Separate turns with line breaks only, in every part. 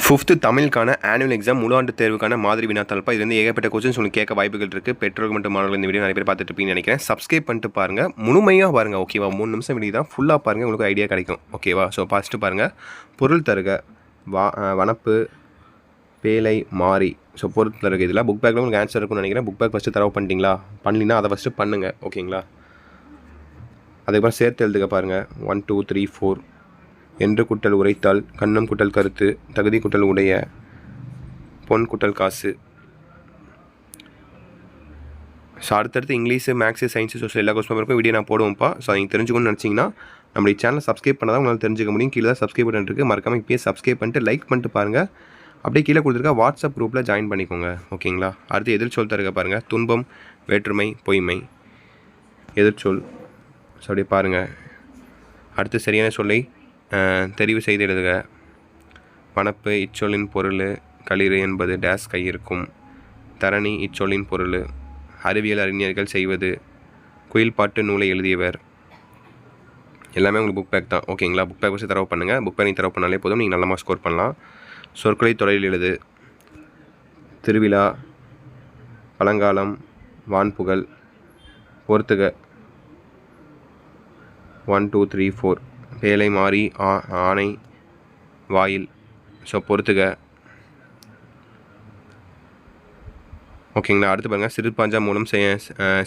Fifth தமிழுக்கான annual exam முழு தேர்வுக்கான மாதிரி வினாத்தாள்ப்பா. இது வந்து ஏகப்பட்ட கொஸ்டின்ஸ் உங்களுக்கு கேட்க வாய்ப்புகள் இருக்குது. பெற்றோர்கள் மற்றும் மாணவர்கள் இந்த வீடியோ நிறைய பேர் பார்த்துட்டு இருப்பீங்கன்னு நினைக்கிறேன். சப்ஸ்கிரைப் பண்ணிட்டு பாருங்கள், முழுமையாக பாருங்கள். ஓகேவா? 3 நிமிஷம் வீடியோ தான், ஃபுல்லாக பாருங்கள், உங்களுக்கு ஐடியா கிடைக்கும். ஓகேவா? ஸோ ஃபஸ்ட்டு பாருங்கள். பொருள் தருக, வனப்பு, பேலை, மாறி. ஸோ பொருள் தருக இதில் புக் பேக்கில் உங்களுக்கு ஆன்சர் இருக்குன்னு நினைக்கிறேன். புக் பேக் ஃபஸ்ட்டு தரவு பண்ணிட்டீங்களா? பண்ணலினா அதை ஃபஸ்ட்டு பண்ணுங்கள். ஓகேங்களா? அதுக்கப்புறம் சேர்த்து எழுதுக பாருங்கள். 1 2 3 4 என்று குட்டல் உரைத்தால், கண்ணம் குட்டல் கருத்து, தகுதி குட்டல் உடைய, பொன் குட்டல் காசு. ஸோ அடுத்தடுத்து இங்கிலீஷு, மேக்ஸு, சயின்ஸு, சோஷியல் எல்லா கொஸ்டின் பேப்பருக்கும் வீடியோ நான் போடுவோம்ப்பா. ஸோ நீங்கள் தெரிஞ்சுக்கணும்னு நினச்சிங்கன்னா நம்மளுடைய சேனலை சப்ஸ்கிரைப் பண்ணால் தான் உங்களால் தெரிஞ்சுக்க முடியும். கீழே தான் சப்ஸ்கிரைப் பட்டன் இருக்குது, மறக்காமல் இப்போயே சப்ஸ்கிரைப் பண்ணிட்டு லைக் பண்ணிட்டு பாருங்கள். அப்படியே கீழே கொடுத்துருக்க வாட்ஸ்அப் குரூப்பில் ஜாயின் பண்ணிக்கோங்க. ஓகேங்களா? அடுத்து எதிர்ச்சொல் தருக பாருங்கள். துன்பம், வேற்றுமை, பொய்மை, எதிர்ச்சொல். ஸோ அப்படியே பாருங்கள். அடுத்து சரியான சொல்லை தெரிவு செய்து எழுதுக. வனப்பு இச்சொல்லின் பொருள், களிறு என்பது டேஸ் கையிருக்கும். தரணி இச்சொல்லின் பொருள், அறிவியல் அறிஞர்கள் செய்வது. குயில் பாட்டு நூலை எழுதியவர். எல்லாமே உங்களுக்கு புக் பேக் தான். ஓகேங்களா? புக் பேக் வச்சு தரவு பண்ணுங்கள். புக் பேக் நீங்கள் தரவு பண்ணாலே போதும், நீங்கள் நல்ல மார்க் ஸ்கோர் பண்ணலாம். சொற்களை தொடரில் எழுது. திருவிழா, பழங்காலம், வான்புகழ். பொறுத்துக. 1 2 3 4 பேலை, மாறி, ஆனை, வாயில். ஸோ பொறுத்துக. ஓகேங்களா? அடுத்து பாருங்கள். சிறுபாஞ்சா மூலம்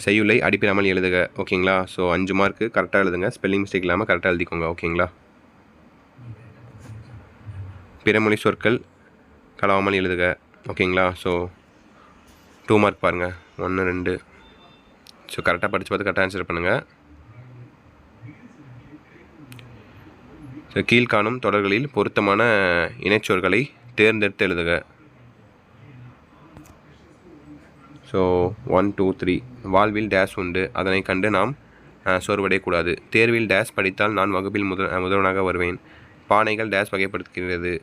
செய்யுளை அடிப்பிடாமல் எழுதுக. ஓகேங்களா? ஸோ 5 மார்க்கு கரெக்டாக எழுதுங்க. ஸ்பெல்லிங் மிஸ்டேக் இல்லாமல் கரெக்டாக எழுதிக்கோங்க. ஓகேங்களா? பிறமொழி சொற்கள் கலவாமல் எழுதுக. ஓகேங்களா? ஸோ 2 மார்க் பாருங்கள். 1 2. ஸோ கரெக்டாக படித்து பார்த்து கரெக்டாக ஆன்சர் பண்ணுங்கள். ஸோ கீழ்காணும் தொடர்களில் பொருத்தமான இணைச்சொற்களை தேர்ந்தெடுத்து எழுதுக. ஸோ 1 2 3 வாழ்வில் டேஸ் உண்டு, அதனை கண்டு நாம் சோர்வடையக்கூடாது. தேர்வில் டேஸ் படித்தால் நான் வகுப்பில் முதல்வனாக வருவேன். பானைகள் டேஸ் வகைப்படுத்துகிறது.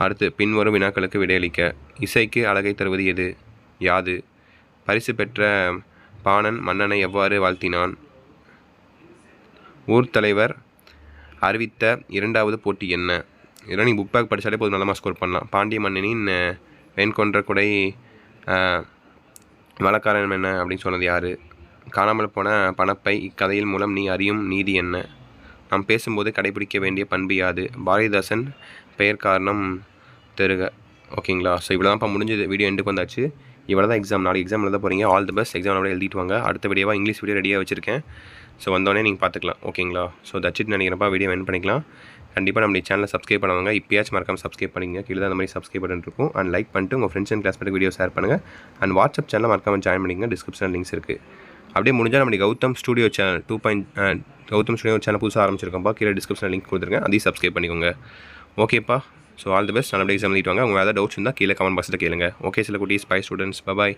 அடுத்து பின்வரும் வினாக்களுக்கு விடையளிக்க. இசைக்கு அழகை தருவது எது? யாது? பரிசு பெற்ற பாணன் மன்னனை எவ்வாறு வாழ்த்தினான்? ஊர் தலைவர் அறிவித்த 2வது போட்டி என்ன? இதெல்லாம் நீங்கள் புக் பேக் படித்தாலே போதும், நல்ல மார்க் ஸ்கோர் பண்ணலாம். பாண்டிய மன்னனின் வெண்கொன்ற குடை வழக்காரன் என்ன அப்படின்னு சொன்னது யார்? காணாமல் போன பணப்பை இக்கதையில் மூலம் நீ அறியும் நீதி என்ன? நாம் பேசும்போது கடைபிடிக்க வேண்டிய பண்பு யாது? பாரதிதாசன் பெயர் காரணம் தருக. ஓகேங்களா? ஸோ இவ்வளோ தான்ப்பா முடிஞ்சது. வீடியோ எண்டுக்கு வந்தாச்சு. இவ்வளோ தான் எக்ஸாம். நாளைக்கு எக்ஸாம் எழுத போகிறீங்க. All the best. எக்ஸாம் அப்படியே எழுதிட்டு வாங்க. அடுத்த வீடியோவாக இங்கிலீஷ் வீடியோ ரெடியாக வச்சுருக்கேன். ஸோ வந்தோடனே நீங்கள் பார்த்துக்கலாம். ஓகேங்களா? ஸோ தட்சிட் நினைக்கிறப்பா வீடியோ என் பண்ணிக்கலாம். கண்டிப்பாக நம்ம சேனலை சப்ஸ்கிரைப் பண்ணுவாங்க. இப்போயாச்சும் மறக்காமல் சப்ஸ்கிரைப் பண்ணிங்க. கீழே தான் அந்த மாதிரி சப்ஸ்கிரைப் பண்ணிட்டு இருக்கும். அண்ட் லைக் பண்ணிட்டு உங்கள் friends and classmate video share பண்ணுங்கள். அண்ட் வாட்ஸ்அப் சேனலில் மறக்காமல் ஜாயின் பண்ணிங்க. டிஸ்கிரிப்ஷனில் லிங்க்ஸ் இருக்குது. அப்படியே முடிஞ்சால் நம்ம Gautham studio channel Gautham studio channel புதுசாக ஆரம்பிச்சிருக்கோம்ப்பா. கீழே டிஸ்கிரிப்ஷனில் லிங்க் கொடுத்துருக்கேன். அதையும் சப்ஸ்கிரைப் பண்ணிக்கோங்க. ஓகேப்பா? So all the best. நல்லபடியாக எக்ஸாம் எழுதிட்டு வாங்க. உங்கள் ஏதாவது டவுட்ஸ் இருந்தால் கீழே கமெண்ட் பாக்ஸில் கேளுங்க. ஓகே சில குட்டீஸ், பை ஸ்டூடெண்ட்ஸ், பை.